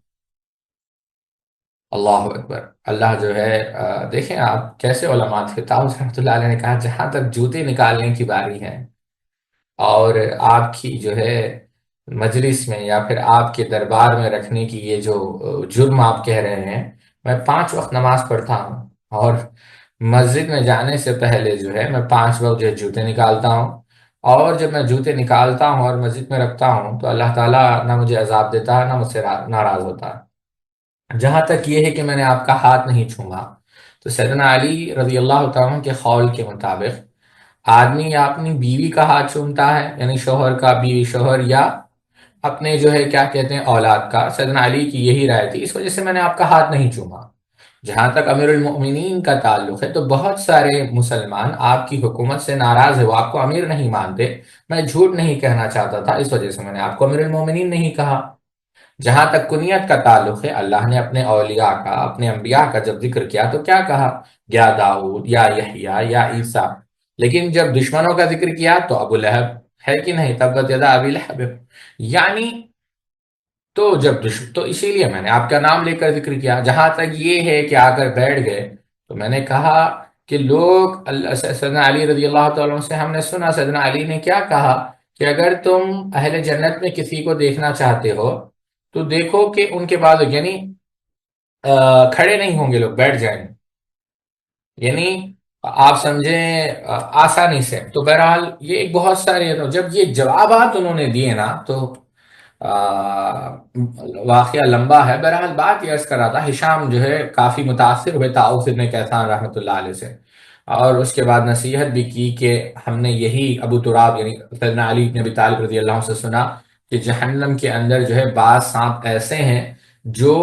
[SPEAKER 2] اللہ اکبر۔ اللہ جو ہے دیکھیں آپ کیسے علماء تھے۔ طاؤس رحمۃ اللہ علیہ نے کہا جہاں تک جوتے نکالنے کی باری ہے، اور آپ کی جو ہے مجلس میں یا پھر آپ کے دربار میں رکھنے کی یہ جو جرم آپ کہہ رہے ہیں، میں 5 وقت نماز پڑھتا ہوں، اور مسجد میں جانے سے پہلے جو ہے میں 5 وقت جو ہے جوتے نکالتا ہوں، اور جب میں جوتے نکالتا ہوں اور مسجد میں رکھتا ہوں تو اللہ تعالیٰ نہ مجھے عذاب دیتا ہے نہ مجھ سے ناراض ہوتا ہے۔ جہاں تک یہ ہے کہ میں نے آپ کا ہاتھ نہیں چھوما، تو سیدنا علی رضی اللہ تعالیٰ عنہ کے قول کے مطابق آدمی یا اپنی بیوی کا ہاتھ چومتا ہے، یعنی شوہر کا، بیوی شوہر، یا اپنے جو ہے کیا کہتے ہیں اولاد کا۔ سیدنا علی کی یہی رائے تھی، اس وجہ سے میں نے آپ کا ہاتھ نہیں چوما۔ جہاں تک امیر المؤمنین کا تعلق ہے تو بہت سارے مسلمان آپ کی حکومت سے ناراض ہے، وہ آپ کو امیر نہیں مانتے، میں جھوٹ نہیں کہنا چاہتا تھا، اس وجہ سے میں نے آپ کو امیر المؤمنین نہیں کہا۔ جہاں تک کنیت کا تعلق ہے، اللہ نے اپنے اولیاء کا، اپنے انبیاء کا جب ذکر کیا تو کیا کہا؟ یا داؤد، یا یحییٰ، یا عیسیٰ، لیکن جب دشمنوں کا ذکر کیا تو ابو لہب، ہے کہ نہیں؟ تبت یدا ابی لہب، یعنی تو تو اسی لیے میں نے آپ کا نام لے کر ذکر کیا۔ جہاں تک یہ ہے کہ آ کر بیٹھ گئے تو میں نے کہا کہ لوگ سیدنا علی رضی اللہ تعالیٰ عنہ سے ہم نے سنا، سیدنا علی نے کیا کہا کہ اگر تم اہل جنت میں کسی کو دیکھنا چاہتے ہو تو دیکھو کہ ان کے بعد یعنی کھڑے نہیں ہوں گے، لوگ بیٹھ جائیں گے، یعنی آپ سمجھیں آسانی سے۔ تو بہرحال یہ ایک بہت سارے، جب یہ جوابات انہوں نے دیے نا تو واقعہ لمبا ہے۔ بہرحال بات یہ عرض کر رہا تھا، ہشام جو ہے کافی متاثر ہوئے طاؤس ابن کیسان رحمۃ اللہ علیہ سے، اور اس کے بعد نصیحت بھی کی کہ ہم نے یہی ابو تراب یعنی سیدنا علی بن ابی طالب رضی اللہ عنہ سے سنا کہ جہنم کے اندر جو ہے بعض سانپ ایسے ہیں جو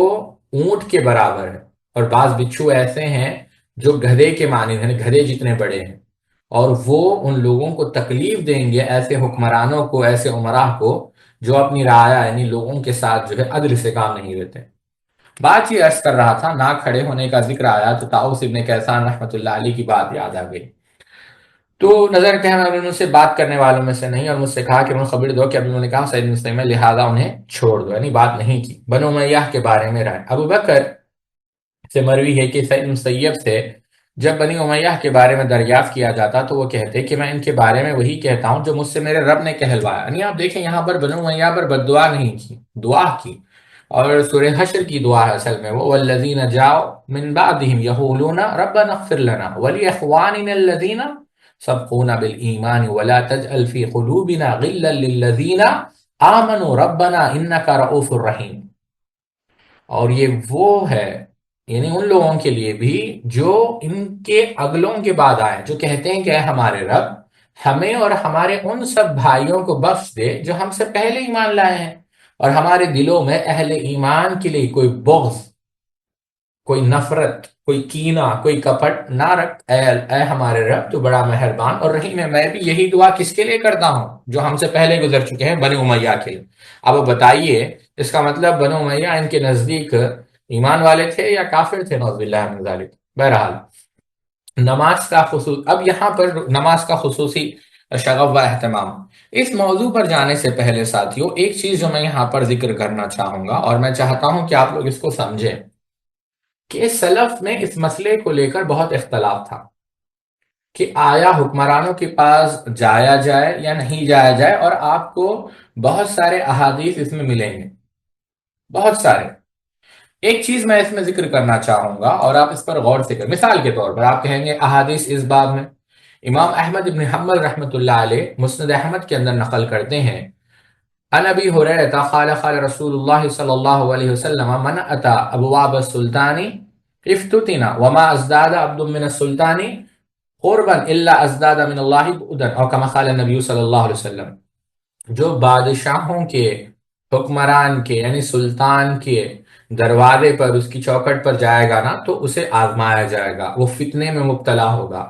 [SPEAKER 2] اونٹ کے برابر ہیں، اور بعض بچھو ایسے ہیں جو گدھے کے مانند ہیں، گدھے جتنے بڑے ہیں، اور وہ ان لوگوں کو تکلیف دیں گے، ایسے حکمرانوں کو، ایسے عمراء کو جو اپنی رعایا یعنی لوگوں کے ساتھ جو ہے عدل سے کام نہیں لیتے۔ بات یہ عرض کر رہا تھا، نہ کھڑے ہونے کا ذکر آیا تو طاؤس ابن کیسان رحمۃ اللہ علیہ کی بات یاد آ گئی۔ تو نظر کہ میں ان سے بات کرنے والوں میں سے نہیں، اور مجھ سے کہا کہ انہوں خبر دو کہ ابھی انہوں نے کہا سعید مسلم ہے، لہٰذا انہیں چھوڑ دو، یعنی بات نہیں کی۔ بنو امیہ کے بارے میں رائے ابو بکر سے مروی ہے کہ سعید مسیب سے جب بنی امیہ کے بارے میں دریافت کیا جاتا تو وہ کہتے کہ میں ان کے بارے میں وہی کہتا ہوں جو مجھ سے میرے رب نے کہلوایا۔ یعنی آپ دیکھیں یہاں پر بنو امیہ پر بد دعا نہیں کی، دعا کی، اور سورہ حشر کی دعا ہے اصل میں وہ، والذین جاؤ من بعدہم یقولون ربنا اغفر لنا ولاخواننا الذین سبقونا بالایمان ولا تجعل فی قلوبنا غلا للذین آمنوا ربنا انک رؤوف رحیم۔ اور یہ وہ ہے، یعنی ان لوگوں کے لیے بھی جو ان کے اگلوں کے بعد آئے، جو کہتے ہیں کہ اے ہمارے رب ہمیں اور ہمارے ان سب بھائیوں کو بخش دے جو ہم سے پہلے ایمان لائے ہیں، اور ہمارے دلوں میں اہل ایمان کے لیے کوئی بغض، کوئی نفرت، کوئی کینہ، کوئی کپٹ نہ رکھ، اے ہمارے رب تو بڑا مہربان اور رحیم ہے۔ میں بھی یہی دعا کس کے لیے کرتا ہوں؟ جو ہم سے پہلے گزر چکے ہیں، بنی امیہ کے لیے۔ اب بتائیے اس کا مطلب بنو امیہ ان کے نزدیک ایمان والے تھے یا کافر تھے؟ نعوذ باللہ من ذالک۔ بہرحال نماز کا اب یہاں پر نماز کا خصوصی شغف و اہتمام، اس موضوع پر جانے سے پہلے ساتھیوں ایک چیز جو میں یہاں پر ذکر کرنا چاہوں گا، اور میں چاہتا ہوں کہ آپ لوگ اس کو سمجھیں، کہ سلف میں اس مسئلے کو لے کر بہت اختلاف تھا کہ آیا حکمرانوں کے پاس جایا جائے یا نہیں جایا جائے، اور آپ کو بہت سارے احادیث اس میں ملیں گے، بہت سارے۔ ایک چیز میں اس میں ذکر کرنا چاہوں گا اور آپ اس پر غور سے کریں۔ مثال کے طور پر آپ کہیں گے احادیث اس باب میں، امام احمد ابن حنبل رحمۃ اللہ علیہ مسند احمد کے اندر نقل کرتے ہیں، عن ابی ہریرہ قال قال رسول اللہ صلی اللہ علیہ وسلم من اتی ابواب السلطان افتتن وما ازداد عبد من السلطان قربا الا ازداد من اللہ بعدا، اور کما قال النبی صلی اللہ علیہ وسلم، جو بادشاہوں کے، حکمران کے یعنی سلطان کے دروازے پر، اس کی چوکھٹ پر جائے گا نا تو اسے آزمایا جائے گا، وہ فتنے میں مبتلا ہوگا۔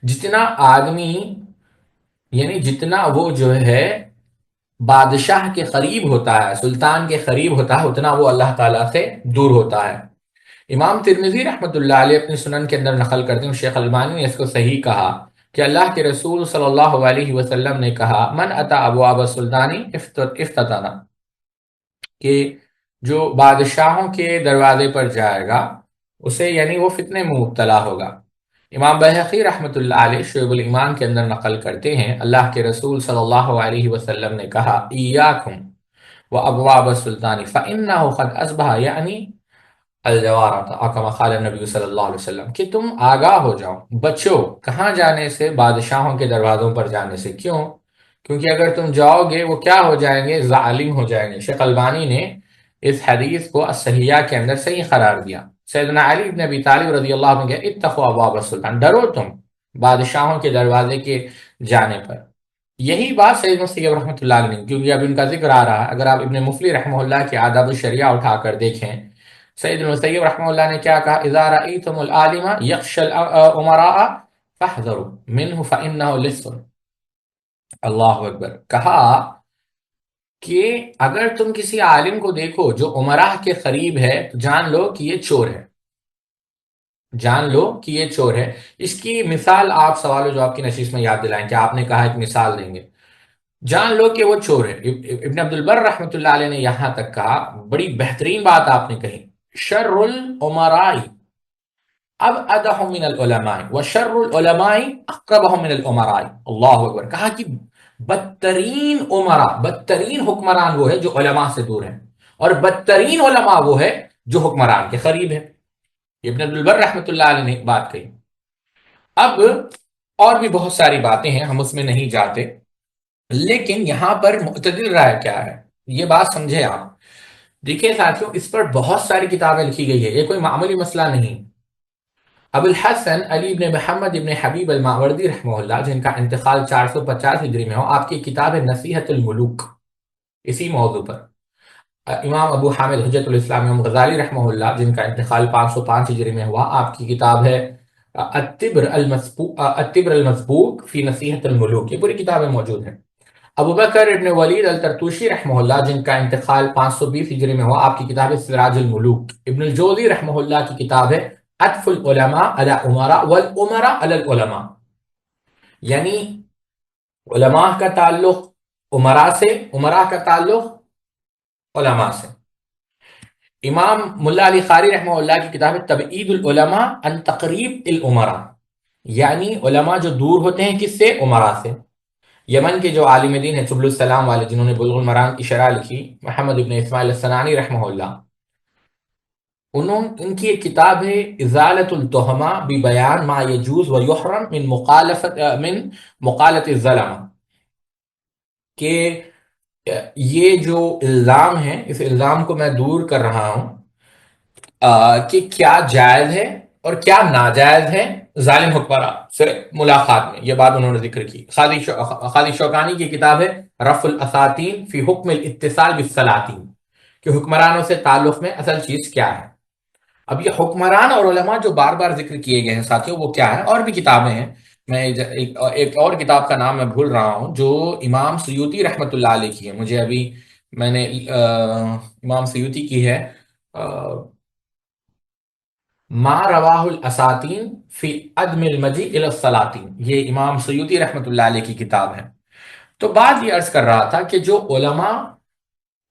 [SPEAKER 2] جتنا آدمی، یعنی جتنا وہ جو ہے بادشاہ کے قریب ہوتا ہے، سلطان کے قریب ہوتا ہے، اتنا وہ اللہ تعالیٰ سے دور ہوتا ہے۔ امام ترمذی رحمۃ اللہ علیہ اپنی سنن کے اندر نقل کرتے ہیں، شیخ البانی نے اس کو صحیح کہا کہ اللہ کے رسول صلی اللہ علیہ وسلم نے کہا من اتی ابواب السلطان افتتنا، کہ جو بادشاہوں کے دروازے پر جائے گا اسے، یعنی وہ فتنے میں مبتلا ہوگا۔ امام بہقی رحمۃ اللہ علیہ شعب الایمان کے اندر نقل کرتے ہیں اللہ کے رسول صلی اللہ علیہ وسلم نے کہا ایاکم وابواب السلطان فانہ قد اصبح یعنی الجوارۃ، کما قال النبی صلی اللہ علیہ وسلم، کہ تم آگاہ ہو جاؤ، بچو کہاں جانے سے؟ بادشاہوں کے دروازوں پر جانے سے۔ کیوں؟ کیونکہ اگر تم جاؤ گے وہ کیا ہو جائیں گے؟ ظالم ہو جائیں گے۔ شیخ البانی نے اس حدیث کو الصحیحہ کے اندر صحیح قرار دیا۔ سیدنا علی بن ابی طالب رضی اللہ عنہ کہ اتقوا ابواب السلطان، ڈرو تم بادشاہوں کے دروازے کے جانے پر۔ یہی بات سید مسیب رحمۃ اللہ علیہ نے، کیونکہ اب ان کا ذکر آ رہا ہے، اگر آپ ابن مفلی رحمہ اللہ کے آداب الشریعہ اٹھا کر دیکھیں، سید المسیب رحمہ اللہ نے کیا کہا؟ اذا رأیتم العالم یخشى الامراء فاحذروا منه فانه لص۔ اللہ اکبر، کہا کہ اگر تم کسی عالم کو دیکھو جو امراء کے قریب ہے تو جان لو کہ یہ چور ہے، جان لو کہ یہ چور ہے۔ اس کی مثال آپ سوال و جواب کی نشست میں یاد دلائیں کہ آپ نے کہا ایک مثال دیں گے، جان لو کہ وہ چور ہے۔ ابن عبد البر رحمۃ اللہ علیہ نے یہاں تک کہا، بڑی بہترین بات آپ نے کہی، شر الامراء ابعدہ من العلماء وشر العلماء اقربہ من الامراء۔ اللہ اکبر، کہا کہ بدترین امراء، بدترین حکمران وہ ہے جو علماء سے دور ہیں، اور بدترین علماء وہ ہے جو حکمران کے قریب ہے۔ ابن عبد البر رحمۃ اللہ علیہ نے بات کہی۔ اب اور بھی بہت ساری باتیں ہیں، ہم اس میں نہیں جاتے، لیکن یہاں پر معتدل رائے کیا ہے یہ بات سمجھے آپ۔ دیکھیے ساتھیوں، اس پر بہت ساری کتابیں لکھی گئی ہے، یہ کوئی معمولی مسئلہ نہیں۔ ابو الحسن علی بن محمد ابن حبیب الماوردی رحمہ اللہ، جن کا انتقال 450 ہجری میں ہو، آپ کی کتاب ہے نصیحت الملوک، اسی موضوع پر۔ امام ابو حامد حجت الاسلام امام غزالی رحمہ اللہ، جن کا انتقال 505 ہجری میں ہوا، آپ کی کتاب ہے التبر المسبوق فی نصیحت الملوک، یہ پوری کتابیں موجود ہیں۔ ابو بکر ابن ولید الترتوشی رحمہ اللہ، جن کا انتقال 520 ہجری میں ہوا، آپ کی کتاب ہے سراج الملوک. ابن الجوزی رحمہ اللہ کی کتاب ہے عطف العلماء علی امراء والامراء علی العلماء، یعنی علماء کا تعلق امراء سے، امراء کا تعلق علماء سے. امام ملا علی قاری رحمہ اللہ کی کتاب ہے تبعید العلماء عن تقریب الامراء، یعنی علماء جو دور ہوتے ہیں کس سے؟ امراء سے. یمن کے جو عالم دین ہیں سبل السلام والے، جنہوں نے بلوغ المرام کی شرح لکھی، محمد ابن اسماعیل السنانی رحمہ اللہ، ان کی ایک کتاب ہے ازالۃ التہمہ ببیان ما یجوز و یحرم من مقالۃ الظلمہ، کہ یہ جو الزام ہے، اس الزام کو میں دور کر رہا ہوں کہ کیا جائز ہے اور کیا ناجائز ہے ظالم حکمراں سے ملاقات میں. یہ بات انہوں نے ذکر کی. خالد شوکانی کی کتاب ہے رفع الاساطین فی حکم الاتصال بالسلاطین، کہ حکمرانوں سے تعلق میں اصل چیز کیا ہے. اب یہ حکمران اور علماء جو بار بار ذکر کیے گئے ہیں ساتھیوں، وہ کیا ہے؟ اور بھی کتابیں ہیں. میں ایک اور کتاب کا نام میں بھول رہا ہوں جو امام سیوطی رحمۃ اللہ علیہ کی ہے. مجھے ابھی میں نے امام سیوطی کی ہے ما رواہ الاساطین فی عدم المجیء الی السلاطین، یہ امام سیوطی رحمۃ اللہ علیہ کی کتاب ہے. تو بات یہ عرض کر رہا تھا کہ جو علماء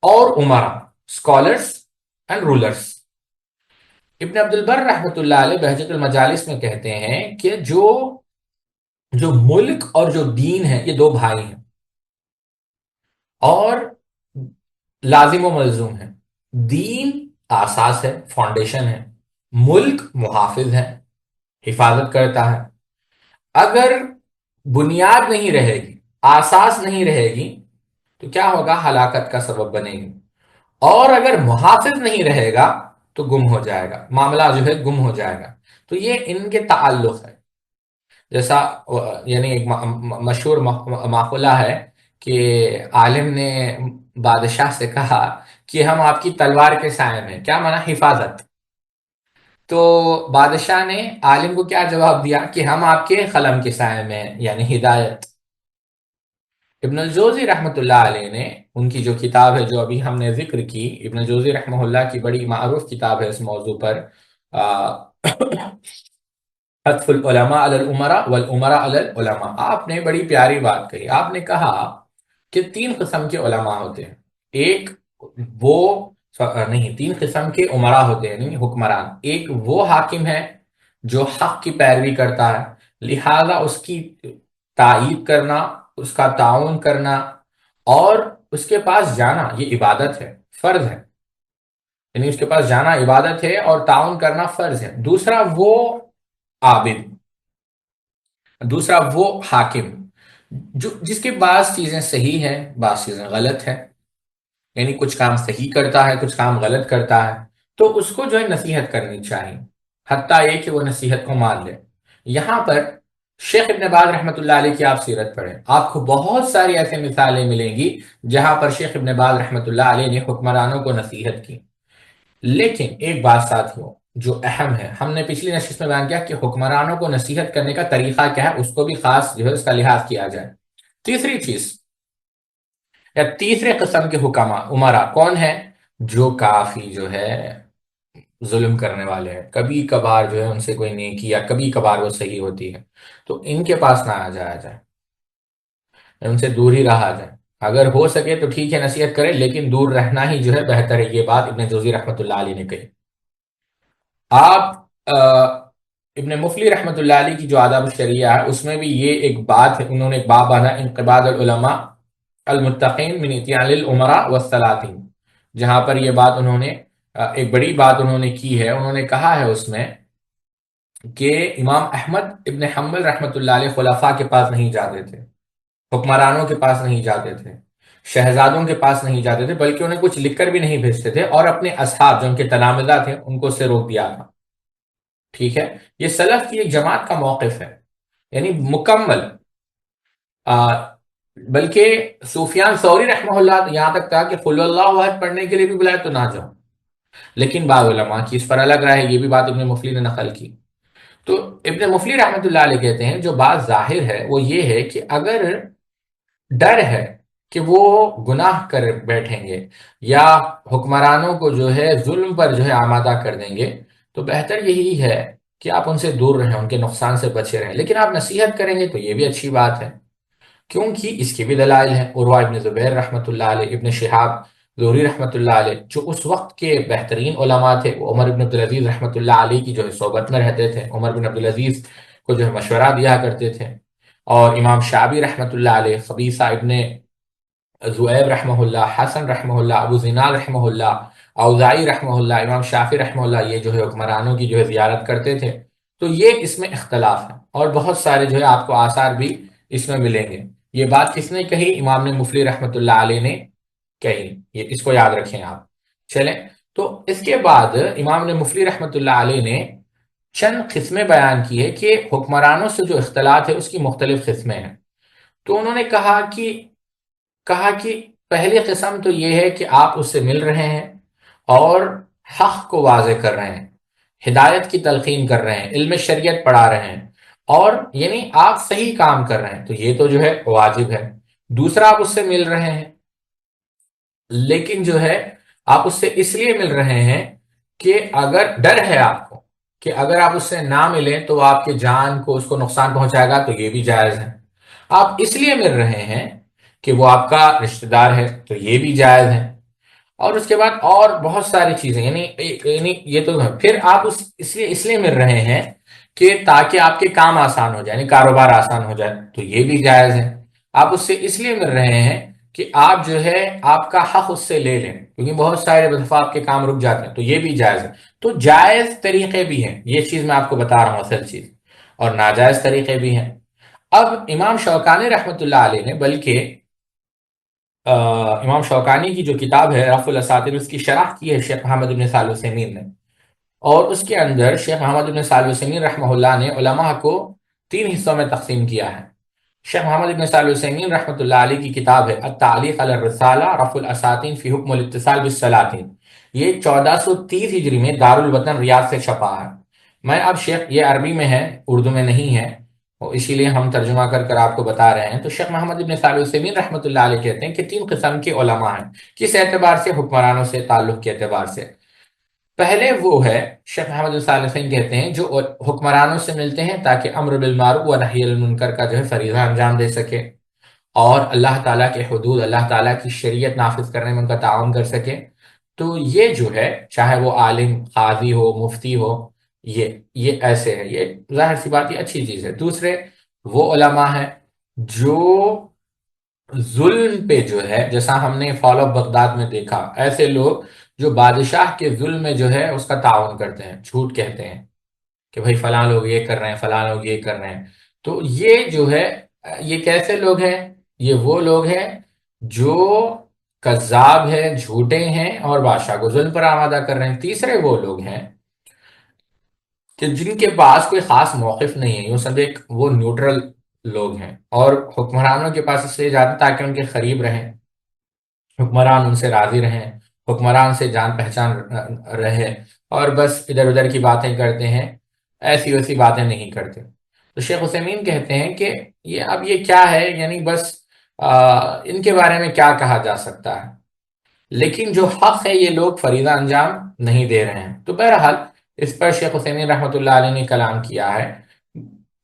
[SPEAKER 2] اور امراء، اسکالرس اینڈ رولرس، ابن عبد البر رحمۃ اللہ علیہ بہجت المجالس میں کہتے ہیں کہ جو ملک اور جو دین ہے، یہ دو بھائی ہیں اور لازم و ملزوم ہیں. دین آساس ہے، فاؤنڈیشن ہے، ملک محافظ ہے، حفاظت کرتا ہے. اگر بنیاد نہیں رہے گی، آساس نہیں رہے گی، تو کیا ہوگا؟ ہلاکت کا سبب بنے گی. اور اگر محافظ نہیں رہے گا تو گم ہو جائے گا، معاملہ جو ہے گم ہو جائے گا. تو یہ ان کے تعلق ہے. جیسا یعنی ایک مشہور مقولہ ہے کہ عالم نے بادشاہ سے کہا کہ ہم آپ کی تلوار کے سائے میں، کیا مانا؟ حفاظت. تو بادشاہ نے عالم کو کیا جواب دیا کہ ہم آپ کے قلم کے سائے میں، یعنی ہدایت. ابن الجوزی رحمۃ اللہ علیہ نے ان کی جو کتاب ہے جو ابھی ہم نے ذکر کی، ابن الجوزی رحمہ اللہ کی بڑی معروف کتاب ہے اس موضوع پر، حتف العلماء علی الامراء والامراء علی العلماء. آپ نے بڑی پیاری بات کہی. آپ نے کہا کہ 3 قسم کے علماء ہوتے ہیں. ایک وہ نہیں، 3 قسم کے امراء ہوتے ہیں، یعنی حکمران. ایک وہ حاکم ہے جو حق کی پیروی کرتا ہے، لہذا اس کی تائید کرنا، اس کا تعاون کرنا اور اس کے پاس جانا یہ عبادت ہے، فرض ہے. یعنی اس کے پاس جانا عبادت ہے اور تعاون کرنا فرض ہے. دوسرا وہ عابد، دوسرا وہ حاکم جس کے بعض چیزیں صحیح ہیں، بعض چیزیں غلط ہیں، یعنی کچھ کام صحیح کرتا ہے، کچھ کام غلط کرتا ہے، تو اس کو جو ہے نصیحت کرنی چاہیے، حتیٰ یہ کہ وہ نصیحت کو مان لے. یہاں پر شیخ ابن باز رحمۃ اللہ علیہ کی آپ سیرت پڑھیں، آپ کو بہت ساری ایسے مثالیں ملیں گی جہاں پر شیخ ابن باز رحمۃ اللہ علیہ نے حکمرانوں کو نصیحت کی. لیکن ایک بات ساتھیوں جو اہم ہے، ہم نے پچھلی نشست میں بیان کیا کہ حکمرانوں کو نصیحت کرنے کا طریقہ کیا ہے، اس کو بھی خاص جو ہے اس کا لحاظ کیا جائے. تیسری چیز یا تیسرے قسم کے حکماء امراء کون ہے؟ جو کافی جو ہے ظلم کرنے والے ہیں، کبھی کبھار جو ہے ان سے کوئی نیکی یا کبھی کبھار وہ صحیح ہوتی ہے، تو ان کے پاس نہ آ جایا جائے، ان سے دور ہی رہا جائے. اگر ہو سکے تو ٹھیک ہے نصیحت کرے، لیکن دور رہنا ہی جو ہے بہتر ہے. یہ بات ابن جوزی رحمۃ اللہ علیہ نے کہی. آپ ابن مفلی رحمۃ اللہ علیہ کی جو آداب الشریعہ ہے اس میں بھی یہ ایک بات ہے، انہوں نے ایک باب باندھا انقباض العلماء المتقین من اتیان الامراء والسلاطین، جہاں پر یہ بات انہوں نے ایک بڑی بات انہوں نے کی ہے. انہوں نے کہا ہے اس میں کہ امام احمد ابن حنبل رحمۃ اللہ علیہ خلفاء کے پاس نہیں جاتے تھے، حکمرانوں کے پاس نہیں جاتے تھے، شہزادوں کے پاس نہیں جاتے تھے، بلکہ انہیں کچھ لکھ کر بھی نہیں بھیجتے تھے، اور اپنے اصحاب جو ان کے تلامذہ تھے ان کو اس سے روک دیا تھا. ٹھیک ہے، یہ سلف کی ایک جماعت کا موقف ہے، یعنی مکمل. بلکہ سفیان ثوری رحمہ اللہ یہاں تک تھا کہ قل اللہ احد پڑھنے کے لیے بھی بلائے تو نہ جاؤ. لیکن بعض علماء کی اس پر الگ رائے ہے، یہ بھی بات ابن مفلی نے نقل کی. تو ابن مفلی رحمۃ اللہ علیہ کہتے ہیں جو بات ظاہر ہے وہ یہ ہے کہ اگر ڈر ہے کہ وہ گناہ کر بیٹھیں گے یا حکمرانوں کو جو ہے ظلم پر جو ہے آمادہ کر دیں گے، تو بہتر یہی ہے کہ آپ ان سے دور رہیں، ان کے نقصان سے بچے رہیں۔ لیکن آپ نصیحت کریں گے تو یہ بھی اچھی بات ہے، کیونکہ اس کے بھی دلائل ہیں۔ عروہ ابن زبیر رحمۃ اللہ علیہ، ابن شہاب زہری رحمۃ اللہ علیہ، جو اس وقت کے بہترین علماء تھے، وہ عمر بن عبدالعزیز رحمۃ اللہ علیہ کی جو ہے صحبت میں رہتے تھے، عمر بن عبدالعزیز کو جو ہے مشورہ دیا کرتے تھے۔ اور امام شعبی رحمۃ اللہ علیہ، قبیصہ ابن زؤیب رحمہ اللہ، حسن رحمہ اللہ، ابو زناد رحمہ اللہ، اوزائی رحمہ اللہ، امام شافعی رحمہ اللہ، یہ جو ہے حکمرانوں کی جو ہے زیارت کرتے تھے۔ تو یہ اس میں اختلاف ہے، اور بہت سارے جو ہے آپ کو آثار بھی اس میں ملیں گے۔ یہ بات کس نے کہی؟ امام نے مفلی رحمۃ اللہ علیہ نے کہی، یہ اس کو یاد رکھیں آپ۔ چلیں، تو اس کے بعد امام نے مفلی رحمۃ اللہ علیہ نے چند قسمیں بیان کی ہے کہ حکمرانوں سے جو اختلاط ہے اس کی مختلف قسمیں ہیں۔ تو انہوں نے کہا کہ پہلی قسم تو یہ ہے کہ آپ اس سے مل رہے ہیں اور حق کو واضح کر رہے ہیں، ہدایت کی تلقین کر رہے ہیں، علم شریعت پڑھا رہے ہیں، اور یعنی آپ صحیح کام کر رہے ہیں، تو یہ تو جو ہے واجب ہے۔ دوسرا، آپ اس سے مل رہے ہیں، لیکن جو ہے آپ اس سے اس لیے مل رہے ہیں کہ اگر ڈر ہے آپ کو کہ اگر آپ اس سے نہ ملیں تو وہ آپ کے جان کو، اس کو نقصان پہنچائے گا، تو یہ بھی جائز ہے۔ آپ اس لیے مل رہے ہیں کہ وہ آپ کا رشتہ دار ہے، تو یہ بھی جائز ہے۔ اور اس کے بعد اور بہت ساری چیزیں، یعنی یہ تو ہے۔ پھر آپ اس لیے مل رہے ہیں کہ تاکہ آپ کے کام آسان ہو جائے، یعنی کاروبار آسان ہو جائے، تو یہ بھی جائز ہے۔ آپ اس سے اس لیے مل رہے ہیں کہ آپ جو ہے آپ کا حق اس سے لے لیں، کیونکہ بہت سارے دفعہ آپ کے کام رک جاتے ہیں، تو یہ بھی جائز ہے۔ تو جائز طریقے بھی ہیں، یہ چیز میں آپ کو بتا رہا ہوں اصل چیز، اور ناجائز طریقے بھی ہیں۔ اب امام شوکانی رحمۃ اللہ علیہ نے، بلکہ امام شوکانی کی جو کتاب ہے رفع الاساطیر، اس کی شرح کی ہے شیخ محمد بن صالح العثیمین نے، اور اس کے اندر شیخ محمد بن صالح العثیمین رحمہ اللہ نے علماء کو 3 حصوں میں تقسیم کیا ہے۔ شیخ محمد بن صالح العثیمین رحمۃ اللہ علیہ کی کتاب ہے التعلیق علی الرسالہ رفع الاساطین فی حکم الاتصال بالسلاطین، یہ 1430 ہجری میں دارالوطن ریاض سے چھپا ہے۔ میں اب شیخ، یہ عربی میں ہے، اردو میں نہیں ہے، اور اسی لیے ہم ترجمہ کر کر آپ کو بتا رہے ہیں۔ تو شیخ محمد بن صالح العثیمین رحمۃ اللہ علیہ کہتے ہیں کہ 3 قسم کے علماء ہیں، کس اعتبار سے؟ حکمرانوں سے تعلق کے اعتبار سے۔ پہلے وہ ہے، شیخ محمد بن صالح العثیمین کہتے ہیں، جو حکمرانوں سے ملتے ہیں تاکہ امر بالمعروف و نہی عن المنکر کا جو ہے فریضہ انجام دے سکے، اور اللہ تعالیٰ کے حدود، اللہ تعالیٰ کی شریعت نافذ کرنے میں ان کا تعاون کر سکے۔ تو یہ جو ہے، چاہے وہ عالم، قاضی ہو، مفتی ہو، یہ ایسے ہے، یہ ظاہر سی بات، یہ اچھی چیز ہے۔ دوسرے وہ علماء ہیں جو ظلم پہ جو ہے، جیسا ہم نے فال آف بغداد میں دیکھا، ایسے لوگ جو بادشاہ کے ظلم میں جو ہے اس کا تعاون کرتے ہیں، جھوٹ کہتے ہیں کہ بھائی فلاں لوگ یہ کر رہے ہیں، فلاں لوگ یہ کر رہے ہیں۔ تو یہ جو ہے، یہ کیسے لوگ ہیں؟ یہ وہ لوگ ہیں جو کذاب ہیں، جھوٹے ہیں، اور بادشاہ کو ظلم پر آمادہ کر رہے ہیں۔ تیسرے وہ لوگ ہیں کہ جن کے پاس کوئی خاص موقف نہیں ہے، یوں سمجھے وہ نیوٹرل لوگ ہیں، اور حکمرانوں کے پاس اس لیے جاتے ہیں تاکہ ان کے قریب رہیں، حکمران ان سے راضی رہیں، حکمران سے جان پہچان رہے، اور بس ادھر ادھر کی باتیں کرتے ہیں، ایسی ویسی باتیں نہیں کرتے۔ تو شیخ عثیمین کہتے ہیں کہ یہ کیا ہے، یعنی بس ان کے بارے میں کیا کہا جا سکتا ہے، لیکن جو حق ہے یہ لوگ فریضہ انجام نہیں دے رہے ہیں۔ تو بہرحال اس پر شیخ عثیمین رحمۃ اللہ علیہ نے کلام کیا ہے۔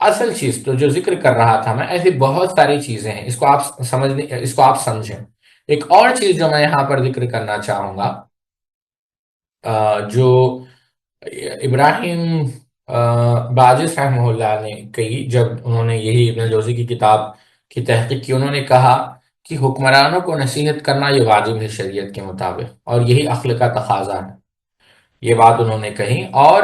[SPEAKER 2] اصل چیز تو جو ذکر کر رہا تھا میں، ایسی بہت ساری چیزیں ہیں، اس کو آپ سمجھیں۔ ایک اور چیز جو میں یہاں پر ذکر کرنا چاہوں گا، جو ابراہیم باجس رحمہ اللہ نے کہی، جب انہوں نے یہی ابن جوزی کی کتاب کی تحقیق کی، انہوں نے کہا کہ حکمرانوں کو نصیحت کرنا یہ واجب ہے شریعت کے مطابق، اور یہی عقل کا تقاضا ہے۔ یہ بات انہوں نے کہی، اور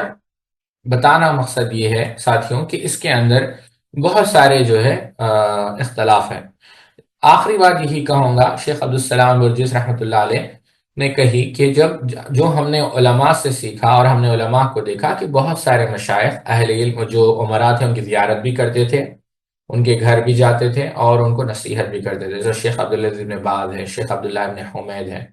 [SPEAKER 2] بتانا مقصد یہ ہے ساتھیوں کہ اس کے اندر بہت سارے جو ہے اختلاف ہیں۔ آخری بات یہی کہوں گا، شیخ عبدالسلام برجس رحمۃ اللہ علیہ نے کہی کہ جو ہم نے علماء سے سیکھا، اور ہم نے علماء کو دیکھا کہ بہت سارے مشائخ اہل علم جو عمرا تھے ان کی زیارت بھی کرتے تھے، ان کے گھر بھی جاتے تھے، اور ان کو نصیحت بھی کرتے تھے، جیسے شیخ عبدالعزیز بن باز ہے، شیخ عبداللہ بن حمید ہے،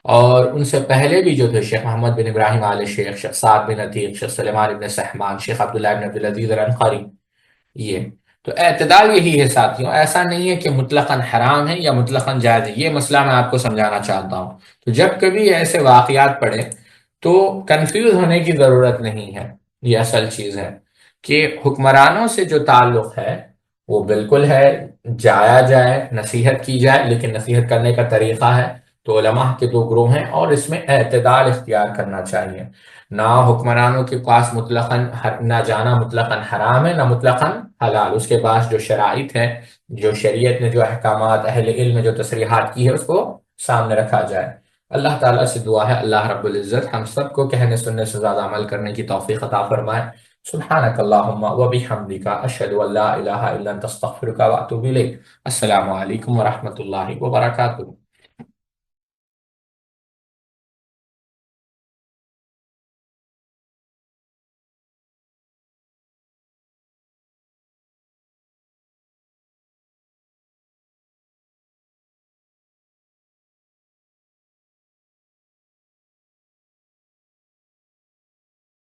[SPEAKER 2] اور ان سے پہلے بھی جو تھے شیخ محمد بن ابراہیم آل شیخ، شیخ سعد بن عتیق، شیخ سلیمان بن سحمان، شیخ عبداللہ بن عبدالعزیز الانقاری، یہ تو اعتدال یہی ہے ساتھیوں، ایسا نہیں ہے کہ مطلقاً حرام ہے یا مطلقاً جائز ہے، یہ مسئلہ میں آپ کو سمجھانا چاہتا ہوں۔ تو جب کبھی ایسے واقعات پڑے تو کنفیوز ہونے کی ضرورت نہیں ہے، یہ اصل چیز ہے کہ حکمرانوں سے جو تعلق ہے وہ بالکل ہے، جایا جائے، نصیحت کی جائے، لیکن نصیحت کرنے کا طریقہ ہے تو علماء کے دو گروہ ہیں اور اس میں اعتدال اختیار کرنا چاہیے۔ نہ حکمرانوں کے پاس مطلقاً نہ جانا مطلقاً حرام ہے نہ مطلقاً حلال، اس کے پاس جو شرائط ہے، جو شریعت نے جو احکامات، اہل علم نے جو تصریحات کی ہے، اس کو سامنے رکھا جائے۔ اللہ تعالیٰ سے دعا ہے اللہ رب العزت ہم سب کو کہنے سننے سے زیادہ عمل کرنے کی توفیق عطا فرمائے۔ سبحانک اللہم و بحمدک اشہد ان لا الہ الا انت استغفرک و اتوب الیک۔ السلام علیکم ورحمۃ اللہ وبرکاتہ۔